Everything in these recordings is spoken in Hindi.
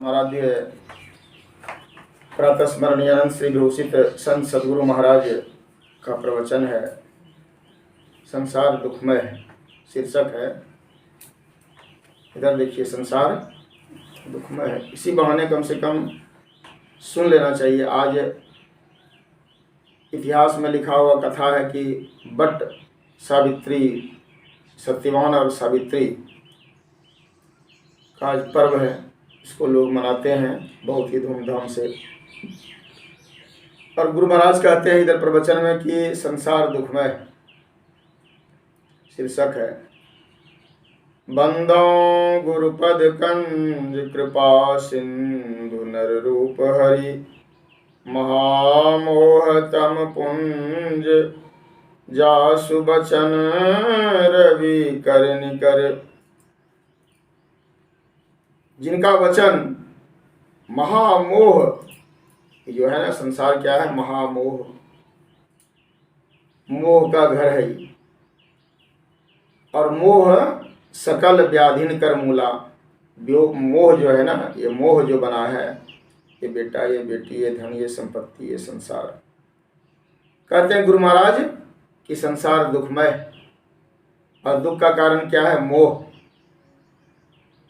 आराध्य प्रातः स्मरणीय अनंत श्री विभूषित संत सदगुरु महाराज का प्रवचन है। संसार दुखमय है, शीर्षक है। इधर देखिए, संसार दुखमय है। इसी बहाने कम से कम सुन लेना चाहिए। आज इतिहास में लिखा हुआ कथा है कि बट सावित्री, सत्यवान और सावित्री का आज पर्व है। इसको लोग मनाते हैं बहुत ही धूमधाम से। और गुरु महाराज कहते हैं इधर प्रवचन में कि संसार दुखमय। शीर्षक है बंदो गुरुपद कंज कृपा सिंधु नर रूप हरि महामोह तम पुंज जासु बचन रवि कर निकर। जिनका वचन महामोह, जो है ना, संसार क्या है? महामोह, मोह का घर है। और मोह सकल व्याधिन कर मूला। मोह जो है ना, ये मोह जो बना है, ये बेटा, ये बेटी, ये धन, ये संपत्ति, ये संसार। कहते हैं गुरु महाराज कि संसार दुखमय। और दुख का कारण क्या है? मोह।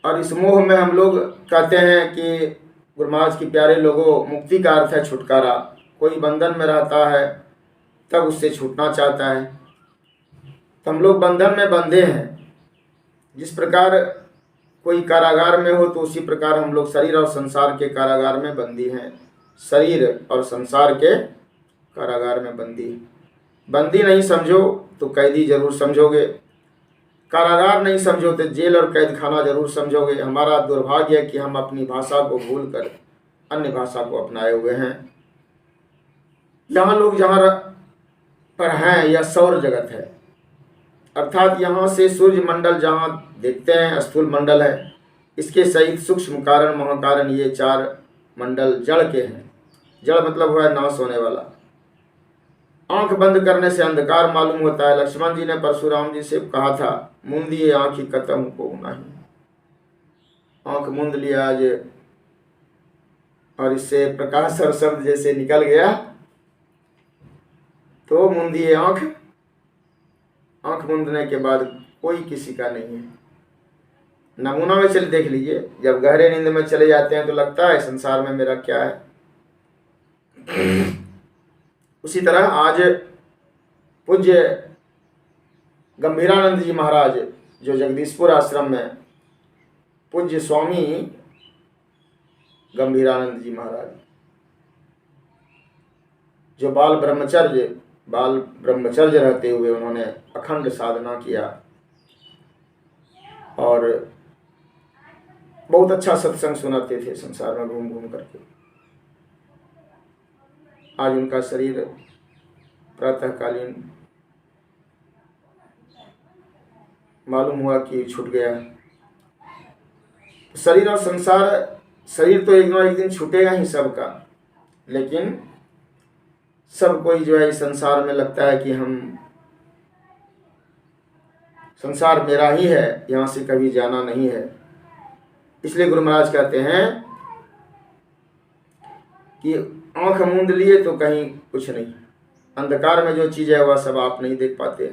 और इस मोह में हम लोग कहते हैं कि गुरु महाराज की प्यारे लोगों, मुक्ति का अर्थ है छुटकारा। कोई बंधन में रहता है तब उससे छूटना चाहता है। तो हम लोग बंधन में बंधे हैं। जिस प्रकार कोई कारागार में हो, तो उसी प्रकार हम लोग शरीर और संसार के कारागार में बंदी हैं। शरीर और संसार के कारागार में बंदी। बंदी नहीं समझो तो कैदी जरूर समझोगे। कारागार नहीं समझो तो जेल और कैद खाना जरूर समझोगे। हमारा दुर्भाग्य है कि हम अपनी भाषा को भूलकर अन्य भाषा को अपनाए हुए हैं। यहाँ लोग जहाँ पर हैं, यह सौर जगत है। अर्थात यहाँ से सूर्य मंडल जहाँ देखते हैं, स्थूल मंडल है। इसके सहित सूक्ष्म कारण, महाकारण, ये चार मंडल जड़ के हैं। जड़ मतलब हुआ नाश होने वाला। आंख बंद करने से अंधकार मालूम होता है। लक्ष्मण जी ने परशुराम जी से कहा था, मूंदिए आंखी कतम को नहीं। आंख मूंद लिया आज, और इससे प्रकाश और शब्द जैसे निकल गया। तो मूंदिए आंख। आंख मूंदने के बाद कोई किसी का नहीं है। नमूना में चले देख लीजिए, जब गहरे नींद में चले जाते हैं तो लगता है संसार में मेरा क्या है। उसी तरह आज पूज्य गंभीरानंद जी महाराज, जो जगदीशपुर आश्रम में पूज्य स्वामी गंभीरानंद जी महाराज, जो बाल ब्रह्मचर्य रहते हुए उन्होंने अखंड साधना किया और बहुत अच्छा सत्संग सुनाते थे संसार में घूम घूम करके। आज उनका शरीर प्रातःकालीन मालूम हुआ कि छूट गया। शरीर और संसार, शरीर तो एक ना एक दिन छूटेगा ही सबका। लेकिन सब कोई जो है इस संसार में लगता है कि हम, संसार मेरा ही है, यहाँ से कभी जाना नहीं है। इसलिए गुरु महाराज कहते हैं कि आंख मूंद लिए तो कहीं कुछ नहीं। अंधकार में जो चीज़ है वह सब आप नहीं देख पाते।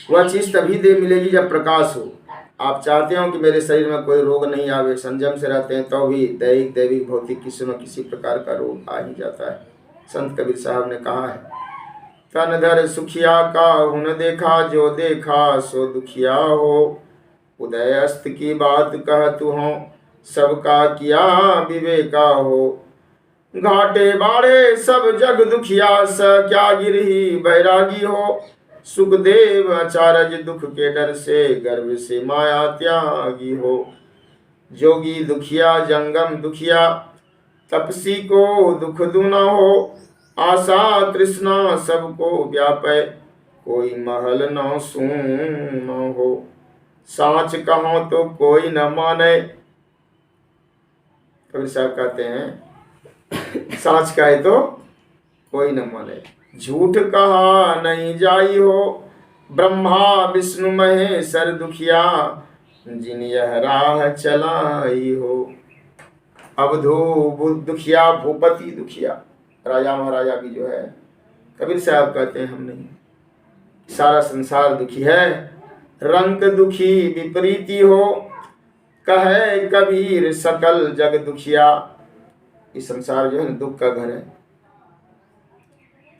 वह चीज़ तभी मिलेगी जब प्रकाश हो। आप चाहते हो कि मेरे शरीर में कोई रोग नहीं आवे, संयम से रहते हैं तो भी दैहिक दैविक भौतिक किसी न किसी प्रकार का रोग आ ही जाता है। संत कबीर साहब ने कहा है, तन धर सुखिया का हुन देखा, जो देखा सो दुखिया हो। उदय अस्त की बात कह तू हो, सबका किया विवेका हो। घाटे बाड़े सब जग दुखिया, स क्या गिरही बैरागी हो। सुखदेव अचारज दुख के डर से, गर्भ से माया त्यागी हो। जोगी दुखिया जंगम दुखिया, तपसी को दुख दूना हो। आशा तृष्णा सबको व्यापे, कोई महल न सून हो। साच कहो तो कोई न माने। कबीर साहब कहते हैं, साच कहे तो कोई न माने। झूठ कहा नहीं जाई हो, ब्रह्मा विष्णु महेश्वर दुखिया। जिन यह राह चलाई हो। अवधू दुखिया भूपति दुखिया, राजा महाराजा भी जो है, कबीर साहब कहते हैं हम नहीं, सारा संसार दुखी है। रंग दुखी विपरीती हो, कहे कबीर सकल जग दुखिया। इस संसार जो है दुख का घर है।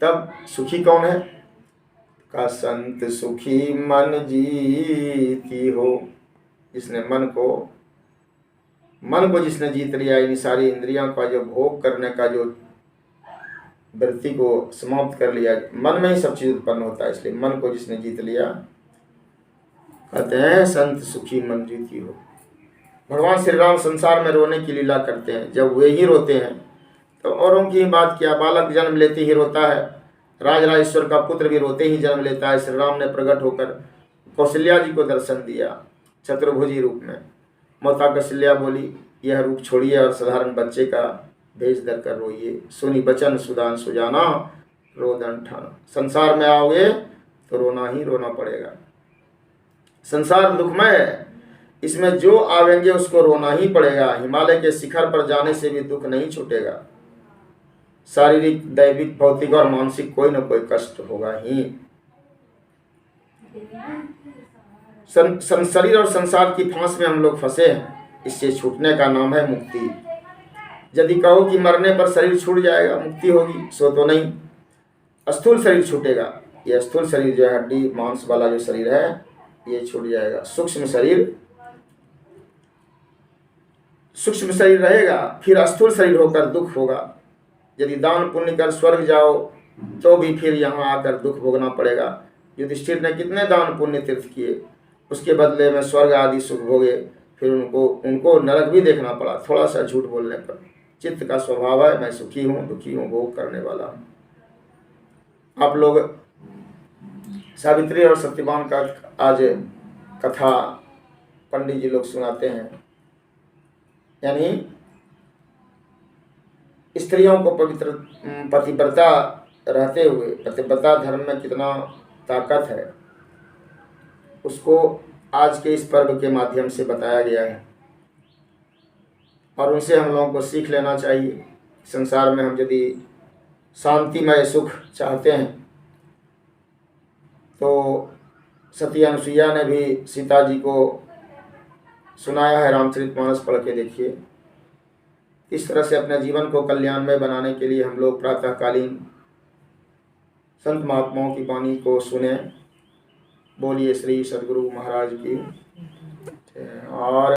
तब सुखी कौन है? का संत सुखी मन जीती हो, जिसने मन को जिसने जीत लिया, इन सारी इंद्रियों का जो भोग करने का जो वृत्ति को समाप्त कर लिया। मन में ही सब चीज उत्पन्न होता है, इसलिए मन को जिसने जीत लिया, कहते हैं संत सुखी मन जीती हो। भगवान श्री राम संसार में रोने की लीला करते हैं। जब वे ही रोते हैं तो औरों की बात क्या। बालक जन्म लेते ही रोता है, राजराजेश्वर का पुत्र भी रोते ही जन्म लेता है। श्री राम ने प्रकट होकर कौशल्या जी को दर्शन दिया चतुर्भुजी रूप में। माता कौशल्या बोली, यह रूप छोड़िए और साधारण बच्चे का भेज धर कर रोइए। सुनी बचन सुदान सुजाना, रोदन ठाना। संसार में आओगे तो रोना ही रोना पड़ेगा। संसार दुखमय है, इसमें जो आवेंगे उसको रोना ही पड़ेगा। हिमालय के शिखर पर जाने से भी दुख नहीं छूटेगा। शारीरिक, दैविक, भौतिक और मानसिक कोई न कोई कष्ट होगा ही। शरीर और संसार की फांस में हम लोग फंसे हैं, इससे छूटने का नाम है मुक्ति। यदि कहो कि मरने पर शरीर छूट जाएगा, मुक्ति होगी, सो तो नहीं। स्थूल शरीर छूटेगा। यह स्थूल शरीर जो है, हड्डी मांस वाला जो शरीर है, ये छूट जाएगा। सूक्ष्म शरीर रहेगा, फिर स्थूल शरीर होकर दुख होगा। यदि दान पुण्य कर स्वर्ग जाओ तो भी फिर यहाँ आकर दुख भोगना पड़ेगा। युधिष्ठिर ने कितने दान पुण्य तीर्थ किए, उसके बदले में स्वर्ग आदि सुख भोगे, फिर उनको नरक भी देखना पड़ा थोड़ा सा झूठ बोलने पर। चित्त का स्वभाव है, मैं सुखी हूँ, दुखी हूँ, भोग करने वाला हूँ। आप लोग सावित्री और सत्यवान का आज कथा पंडित जी लोग सुनाते हैं। यानी स्त्रियों को पवित्र पतिव्रता रहते हुए, पतिव्रता धर्म में कितना ताकत है, उसको आज के इस पर्व के माध्यम से बताया गया है। और उनसे हम लोगों को सीख लेना चाहिए। संसार में हम यदि शांतिमय सुख चाहते हैं तो सती अनुसुईया ने भी सीता जी को सुनाया है, रामचरितमानस पढ़ के देखिए। इस तरह से अपने जीवन को कल्याणमय बनाने के लिए हम लोग प्रातःकालीन संत महात्माओं की वाणी को सुने। बोलिए श्री सद्गुरु महाराज की। और